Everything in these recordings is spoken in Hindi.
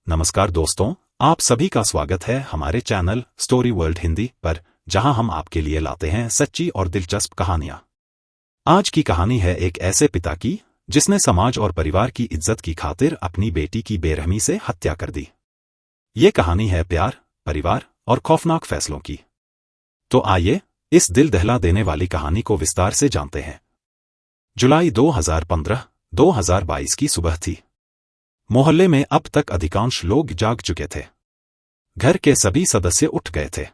नमस्कार दोस्तों, आप सभी का स्वागत है हमारे चैनल स्टोरी वर्ल्ड हिंदी पर, जहां हम आपके लिए लाते हैं सच्ची और दिलचस्प कहानियां। आज की कहानी है एक ऐसे पिता की जिसने समाज और परिवार की इज्जत की खातिर अपनी बेटी की बेरहमी से हत्या कर दी। ये कहानी है प्यार, परिवार और खौफनाक फैसलों की। तो आइए इस दिल दहला देने वाली कहानी को विस्तार से जानते हैं। जुलाई 2015-2022 की सुबह थी। मोहल्ले में अब तक अधिकांश लोग जाग चुके थे। घर के सभी सदस्य उठ गए थे,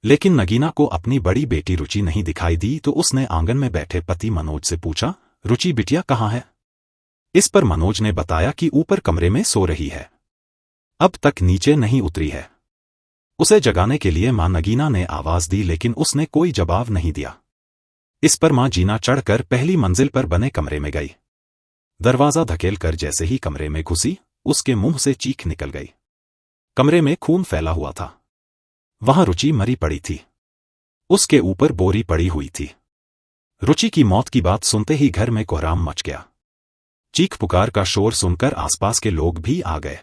लेकिन नगीना को अपनी बड़ी बेटी रुचि नहीं दिखाई दी तो उसने आंगन में बैठे पति मनोज से पूछा, रुचि बिटिया कहाँ है? इस पर मनोज ने बताया कि ऊपर कमरे में सो रही है, अब तक नीचे नहीं उतरी है। उसे जगाने के लिए मां नगीना ने आवाज दी, लेकिन उसने कोई जवाब नहीं दिया। इस पर मां जीना चढ़कर पहली मंजिल पर बने कमरे में गई। दरवाजा धकेल कर जैसे ही कमरे में घुसी, उसके मुंह से चीख निकल गई। कमरे में खून फैला हुआ था। वहां रुचि मरी पड़ी थी। उसके ऊपर बोरी पड़ी हुई थी। रुचि की मौत की बात सुनते ही घर में कोहराम मच गया। चीख पुकार का शोर सुनकर आसपास के लोग भी आ गए।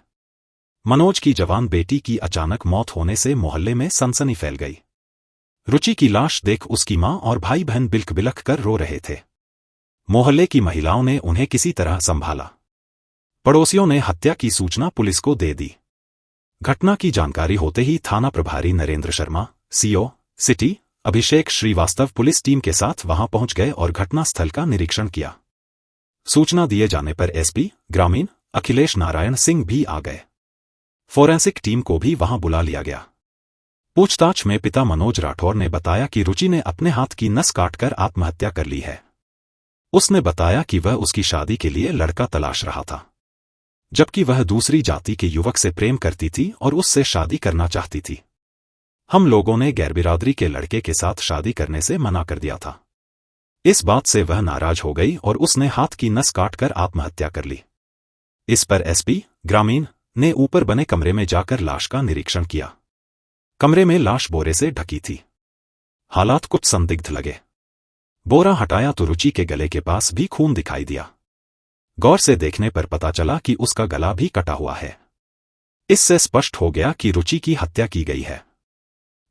मनोज की जवान बेटी की अचानक मौत होने से मोहल्ले में सनसनी फैल गई। रुचि की लाश देख उसकी मां और भाई बहन बिलख बिलख कर रो रहे थे। मोहल्ले की महिलाओं ने उन्हें किसी तरह संभाला। पड़ोसियों ने हत्या की सूचना पुलिस को दे दी। घटना की जानकारी होते ही थाना प्रभारी नरेंद्र शर्मा, सीओ, सिटी, अभिषेक श्रीवास्तव पुलिस टीम के साथ वहां पहुंच गए और घटनास्थल का निरीक्षण किया। सूचना दिए जाने पर एसपी ग्रामीण अखिलेश नारायण सिंह भी आ गए। फोरेंसिक टीम को भी वहां बुला लिया गया। पूछताछ में पिता मनोज राठौर ने बताया कि रुचि ने अपने हाथ की नस काटकर आत्महत्या कर ली है। उसने बताया कि वह उसकी शादी के लिए लड़का तलाश रहा था, जबकि वह दूसरी जाति के युवक से प्रेम करती थी और उससे शादी करना चाहती थी। हम लोगों ने गैरबिरादरी के लड़के के साथ शादी करने से मना कर दिया था। इस बात से वह नाराज हो गई और उसने हाथ की नस काटकर आत्महत्या कर ली। इस पर एसपी ग्रामीण ने ऊपर बने कमरे में जाकर लाश का निरीक्षण किया। कमरे में लाश बोरे से ढकी थी। हालात कुछ संदिग्ध लगे। बोरा हटाया तो रुचि के गले के पास भी खून दिखाई दिया। गौर से देखने पर पता चला कि उसका गला भी कटा हुआ है। इससे स्पष्ट हो गया कि रुचि की हत्या की गई है।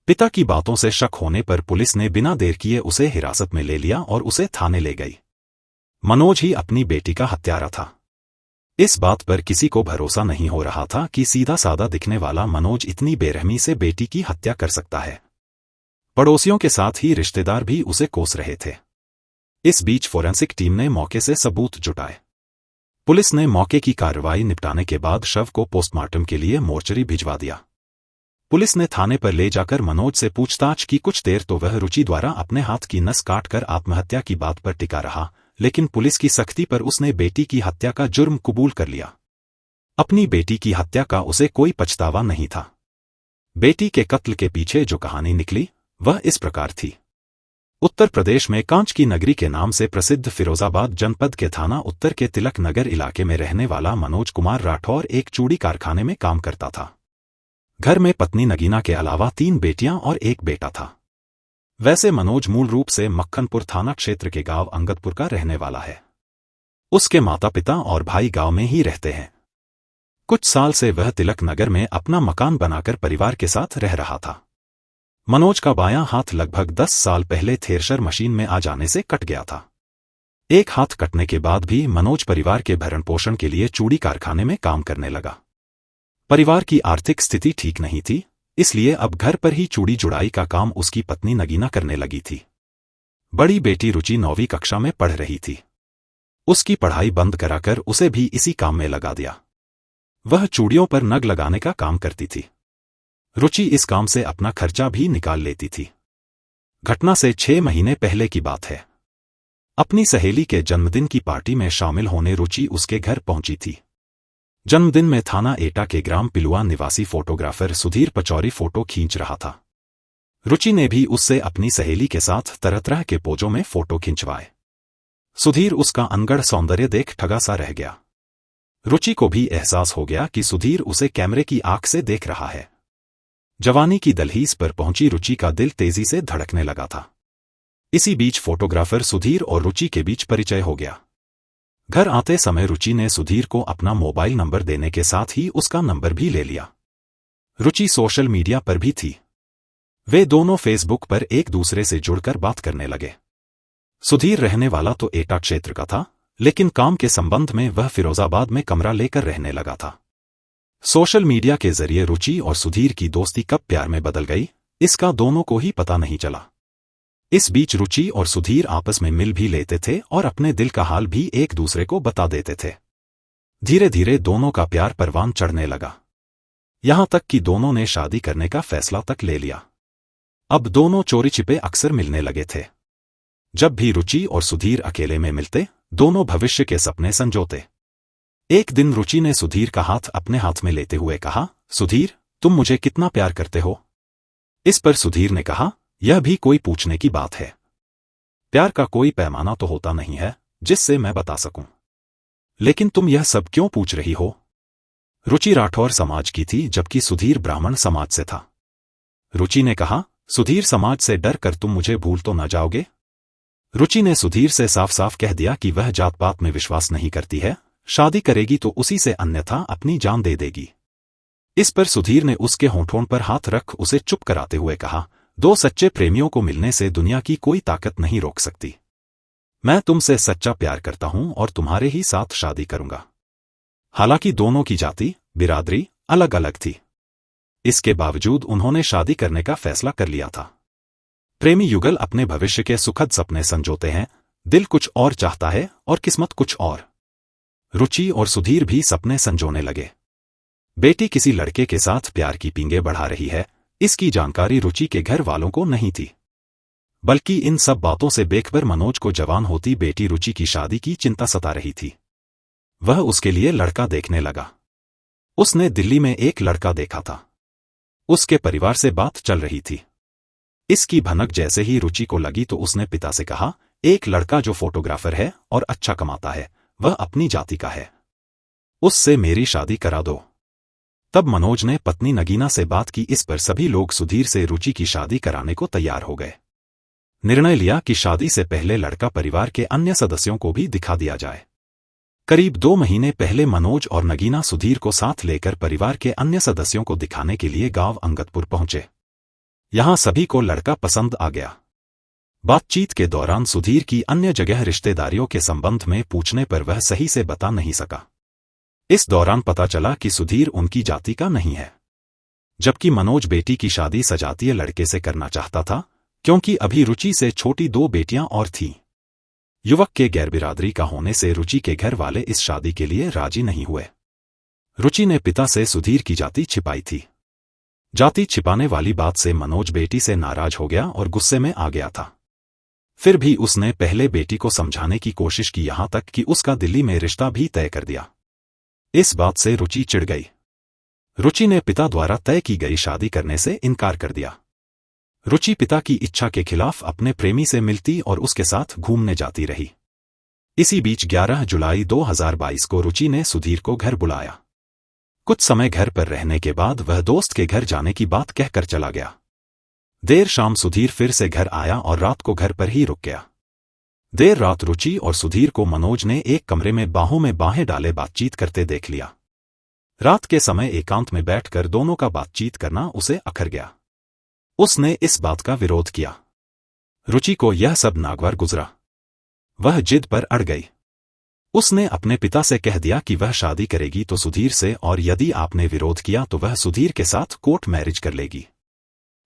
पिता की बातों से शक होने पर पुलिस ने बिना देर किए उसे हिरासत में ले लिया और उसे थाने ले गई। मनोज ही अपनी बेटी का हत्यारा था। इस बात पर किसी को भरोसा नहीं हो रहा था कि सीधा सादा दिखने वाला मनोज इतनी बेरहमी से बेटी की हत्या कर सकता है। पड़ोसियों के साथ ही रिश्तेदार भी उसे कोस रहे थे। इस बीच फोरेंसिक टीम ने मौके से सबूत जुटाए। पुलिस ने मौके की कार्रवाई निपटाने के बाद शव को पोस्टमार्टम के लिए मोर्चरी भिजवा दिया। पुलिस ने थाने पर ले जाकर मनोज से पूछताछ की। कुछ देर तो वह रुचि द्वारा अपने हाथ की नस काटकर आत्महत्या की बात पर टिका रहा, लेकिन पुलिस की सख्ती पर उसने बेटी की हत्या का जुर्म कबूल कर लिया। अपनी बेटी की हत्या का उसे कोई पछतावा नहीं था। बेटी के कत्ल के पीछे जो कहानी निकली वह इस प्रकार थी। उत्तर प्रदेश में कांच की नगरी के नाम से प्रसिद्ध फिरोजाबाद जनपद के थाना उत्तर के तिलक नगर इलाके में रहने वाला मनोज कुमार राठौर एक चूड़ी कारखाने में काम करता था। घर में पत्नी नगीना के अलावा 3 बेटियां और 1 बेटा था। वैसे मनोज मूल रूप से मक्खनपुर थाना क्षेत्र के गांव अंगदपुर का रहने वाला है। उसके माता पिता और भाई गांव में ही रहते हैं। कुछ साल से वह तिलक नगर में अपना मकान बनाकर परिवार के साथ रह रहा था। मनोज का बायां हाथ लगभग 10 साल पहले थ्रेशर मशीन में आ जाने से कट गया था। एक हाथ कटने के बाद भी मनोज परिवार के भरण पोषण के लिए चूड़ी कारखाने में काम करने लगा। परिवार की आर्थिक स्थिति ठीक नहीं थी, इसलिए अब घर पर ही चूड़ी जुड़ाई का काम उसकी पत्नी नगीना करने लगी थी। बड़ी बेटी रुचि 9वीं कक्षा में पढ़ रही थी। उसकी पढ़ाई बंद कराकर उसे भी इसी काम में लगा दिया। वह चूड़ियों पर नग लगाने का काम करती थी। रुचि इस काम से अपना खर्चा भी निकाल लेती थी। घटना से 6 महीने पहले की बात है। अपनी सहेली के जन्मदिन की पार्टी में शामिल होने रुचि उसके घर पहुंची थी। जन्मदिन में थाना एटा के ग्राम पिलुआ निवासी फोटोग्राफर सुधीर पचौरी फोटो खींच रहा था। रुचि ने भी उससे अपनी सहेली के साथ तरह तरह के पोजों में फोटो खिंचवाए। सुधीर उसका अनगढ़ सौंदर्य देख ठगा सा रह गया। रुचि को भी एहसास हो गया कि सुधीर उसे कैमरे की आंख से देख रहा है। जवानी की दहलीज पर पहुंची रुचि का दिल तेजी से धड़कने लगा था। इसी बीच फोटोग्राफर सुधीर और रुचि के बीच परिचय हो गया। घर आते समय रुचि ने सुधीर को अपना मोबाइल नंबर देने के साथ ही उसका नंबर भी ले लिया। रुचि सोशल मीडिया पर भी थी। वे दोनों फेसबुक पर एक दूसरे से जुड़कर बात करने लगे। सुधीर रहने वाला तो एटा क्षेत्र का था, लेकिन काम के संबंध में वह फिरोजाबाद में कमरा लेकर रहने लगा था। सोशल मीडिया के जरिए रुचि और सुधीर की दोस्ती कब प्यार में बदल गई, इसका दोनों को ही पता नहीं चला। इस बीच रुचि और सुधीर आपस में मिल भी लेते थे और अपने दिल का हाल भी एक दूसरे को बता देते थे। धीरे धीरे दोनों का प्यार परवान चढ़ने लगा, यहां तक कि दोनों ने शादी करने का फैसला तक ले लिया। अब दोनों चोरी छिपे अक्सर मिलने लगे थे। जब भी रुचि और सुधीर अकेले में मिलते, दोनों भविष्य के सपने संजोते। एक दिन रुचि ने सुधीर का हाथ अपने हाथ में लेते हुए कहा, सुधीर, तुम मुझे कितना प्यार करते हो? इस पर सुधीर ने कहा, यह भी कोई पूछने की बात है। प्यार का कोई पैमाना तो होता नहीं है जिससे मैं बता सकूं। लेकिन तुम यह सब क्यों पूछ रही हो? रुचि राठौर समाज की थी जबकि सुधीर ब्राह्मण समाज से था। रुचि ने कहा, सुधीर, समाज से डर कर तुम मुझे भूल तो न जाओगे? रुचि ने सुधीर से साफ साफ कह दिया कि वह जात पात में विश्वास नहीं करती है, शादी करेगी तो उसी से, अन्यथा अपनी जान दे देगी। इस पर सुधीर ने उसके होंठों पर हाथ रख उसे चुप कराते हुए कहा, दो सच्चे प्रेमियों को मिलने से दुनिया की कोई ताकत नहीं रोक सकती। मैं तुमसे सच्चा प्यार करता हूं और तुम्हारे ही साथ शादी करूंगा। हालांकि दोनों की जाति, बिरादरी अलग अलग थी, इसके बावजूद उन्होंने शादी करने का फैसला कर लिया था। प्रेमी युगल अपने भविष्य के सुखद सपने संजोते हैं, दिल कुछ और चाहता है और किस्मत कुछ और। रुचि और सुधीर भी सपने संजोने लगे। बेटी किसी लड़के के साथ प्यार की पींगे बढ़ा रही है, इसकी जानकारी रुचि के घर वालों को नहीं थी। बल्कि इन सब बातों से बेखबर मनोज को जवान होती बेटी रुचि की शादी की चिंता सता रही थी। वह उसके लिए लड़का देखने लगा। उसने दिल्ली में एक लड़का देखा था। उसके परिवार से बात चल रही थी। इसकी भनक जैसे ही रुचि को लगी तो उसने पिता से कहा, एक लड़का जो फोटोग्राफर है और अच्छा कमाता है, वह अपनी जाति का है, उससे मेरी शादी करा दो। तब मनोज ने पत्नी नगीना से बात की। इस पर सभी लोग सुधीर से रुचि की शादी कराने को तैयार हो गए। निर्णय लिया कि शादी से पहले लड़का परिवार के अन्य सदस्यों को भी दिखा दिया जाए। करीब 2 महीने पहले मनोज और नगीना सुधीर को साथ लेकर परिवार के अन्य सदस्यों को दिखाने के लिए गांव अंगतपुर पहुंचे। यहां सभी को लड़का पसंद आ गया। बातचीत के दौरान सुधीर की अन्य जगह रिश्तेदारियों के संबंध में पूछने पर वह सही से बता नहीं सका। इस दौरान पता चला कि सुधीर उनकी जाति का नहीं है, जबकि मनोज बेटी की शादी सजातीय लड़के से करना चाहता था, क्योंकि अभी रुचि से छोटी 2 बेटियां और थीं। युवक के गैरबिरादरी का होने से रुचि के घर वाले इस शादी के लिए राजी नहीं हुए। रुचि ने पिता से सुधीर की जाति छिपाई थी। जाति छिपाने वाली बात से मनोज बेटी से नाराज हो गया और गुस्से में आ गया था। फिर भी उसने पहले बेटी को समझाने की कोशिश की, यहां तक कि उसका दिल्ली में रिश्ता भी तय कर दिया। इस बात से रुचि चिढ़ गई। रुचि ने पिता द्वारा तय की गई शादी करने से इनकार कर दिया। रुचि पिता की इच्छा के खिलाफ अपने प्रेमी से मिलती और उसके साथ घूमने जाती रही। इसी बीच 11 जुलाई 2022 को रुचि ने सुधीर को घर बुलाया। कुछ समय घर पर रहने के बाद वह दोस्त के घर जाने की बात कहकर चला गया। देर शाम सुधीर फिर से घर आया और रात को घर पर ही रुक गया। देर रात रुचि और सुधीर को मनोज ने एक कमरे में बाहों में बाहें डाले बातचीत करते देख लिया। रात के समय एकांत में बैठकर दोनों का बातचीत करना उसे अखर गया। उसने इस बात का विरोध किया। रुचि को यह सब नागवार गुजरा। वह जिद पर अड़ गई। उसने अपने पिता से कह दिया कि वह शादी करेगी तो सुधीर से, और यदि आपने विरोध किया तो वह सुधीर के साथ कोर्ट मैरिज कर लेगी।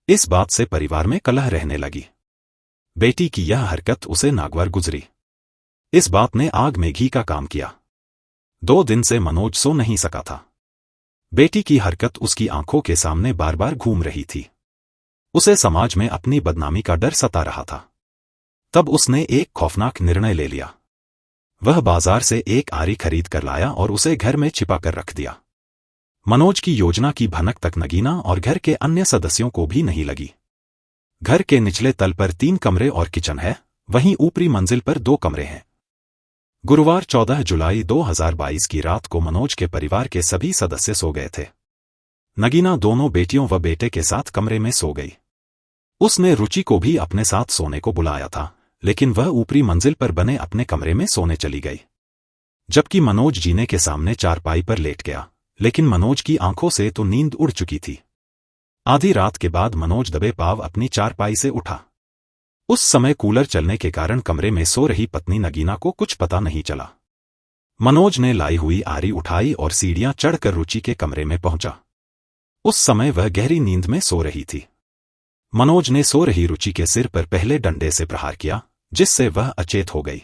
इस बात से परिवार में कलह रहने लगी। बेटी की यह हरकत उसे नागवार गुजरी। इस बात ने आग में घी का काम किया। 2 दिन से मनोज सो नहीं सका था। बेटी की हरकत उसकी आंखों के सामने बार बार घूम रही थी। उसे समाज में अपनी बदनामी का डर सता रहा था। तब उसने एक खौफनाक निर्णय ले लिया। वह बाजार से एक आरी खरीद कर लाया और उसे घर में छिपा कर रख दिया। मनोज की योजना की भनक तक नगीना और घर के अन्य सदस्यों को भी नहीं लगी। घर के निचले तल पर 3 कमरे और किचन है, वहीं ऊपरी मंजिल पर 2 कमरे हैं। गुरुवार 14 जुलाई 2022 की रात को मनोज के परिवार के सभी सदस्य सो गए थे। नगीना दोनों बेटियों व बेटे के साथ कमरे में सो गई। उसने रुचि को भी अपने साथ सोने को बुलाया था, लेकिन वह ऊपरी मंजिल पर बने अपने कमरे में सोने चली गई। जबकि मनोज जीने के सामने चारपाई पर लेट गया, लेकिन मनोज की आंखों से तो नींद उड़ चुकी थी। आधी रात के बाद मनोज दबे पांव अपनी चारपाई से उठा। उस समय कूलर चलने के कारण कमरे में सो रही पत्नी नगीना को कुछ पता नहीं चला। मनोज ने लाई हुई आरी उठाई और सीढ़ियां चढ़कर रुचि के कमरे में पहुंचा। उस समय वह गहरी नींद में सो रही थी। मनोज ने सो रही रुचि के सिर पर पहले डंडे से प्रहार किया, जिससे वह अचेत हो गई।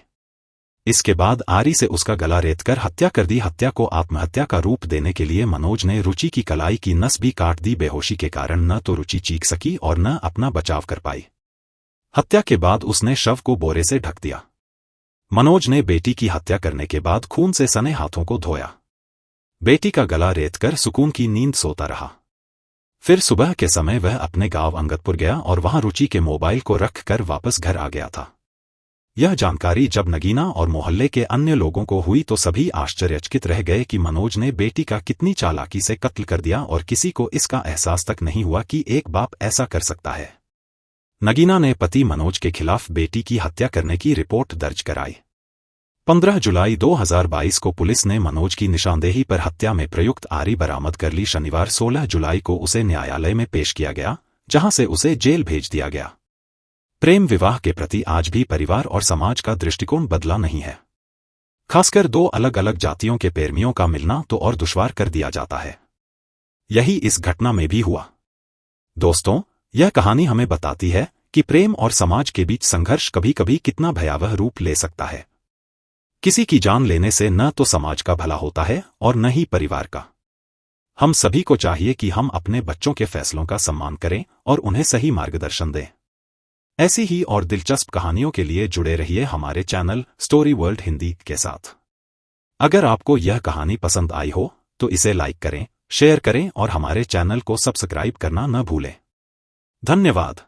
इसके बाद आरी से उसका गला रेतकर हत्या कर दी। हत्या को आत्महत्या का रूप देने के लिए मनोज ने रुचि की कलाई की नस भी काट दी। बेहोशी के कारण न तो रुचि चीख सकी और न अपना बचाव कर पाई। हत्या के बाद उसने शव को बोरे से ढक दिया। मनोज ने बेटी की हत्या करने के बाद खून से सने हाथों को धोया। बेटी का गला रेतकर सुकून की नींद सोता रहा। फिर सुबह के समय वह अपने गांव अंगदपुर गया और वहां रुचि के मोबाइल को रखकर वापस घर आ गया था। यह जानकारी जब नगीना और मोहल्ले के अन्य लोगों को हुई तो सभी आश्चर्यचकित रह गए कि मनोज ने बेटी का कितनी चालाकी से कत्ल कर दिया और किसी को इसका एहसास तक नहीं हुआ कि एक बाप ऐसा कर सकता है। नगीना ने पति मनोज के खिलाफ बेटी की हत्या करने की रिपोर्ट दर्ज कराई। 15 जुलाई 2022 को पुलिस ने मनोज की निशानदेही पर हत्या में प्रयुक्त आरी बरामद कर ली। शनिवार 16 जुलाई को उसे न्यायालय में पेश किया गया, जहां से उसे जेल भेज दिया गया। प्रेम विवाह के प्रति आज भी परिवार और समाज का दृष्टिकोण बदला नहीं है। खासकर दो अलग अलग जातियों के प्रेमियों का मिलना तो और दुश्वार कर दिया जाता है। यही इस घटना में भी हुआ। दोस्तों, यह कहानी हमें बताती है कि प्रेम और समाज के बीच संघर्ष कभी कभी कितना भयावह रूप ले सकता है। किसी की जान लेने से न तो समाज का भला होता है और न ही परिवार का। हम सभी को चाहिए कि हम अपने बच्चों के फैसलों का सम्मान करें और उन्हें सही मार्गदर्शन दें। ऐसी ही और दिलचस्प कहानियों के लिए जुड़े रहिए हमारे चैनल स्टोरी वर्ल्ड हिंदी के साथ। अगर आपको यह कहानी पसंद आई हो तो इसे लाइक करें, शेयर करें और हमारे चैनल को सब्सक्राइब करना न भूलें। धन्यवाद।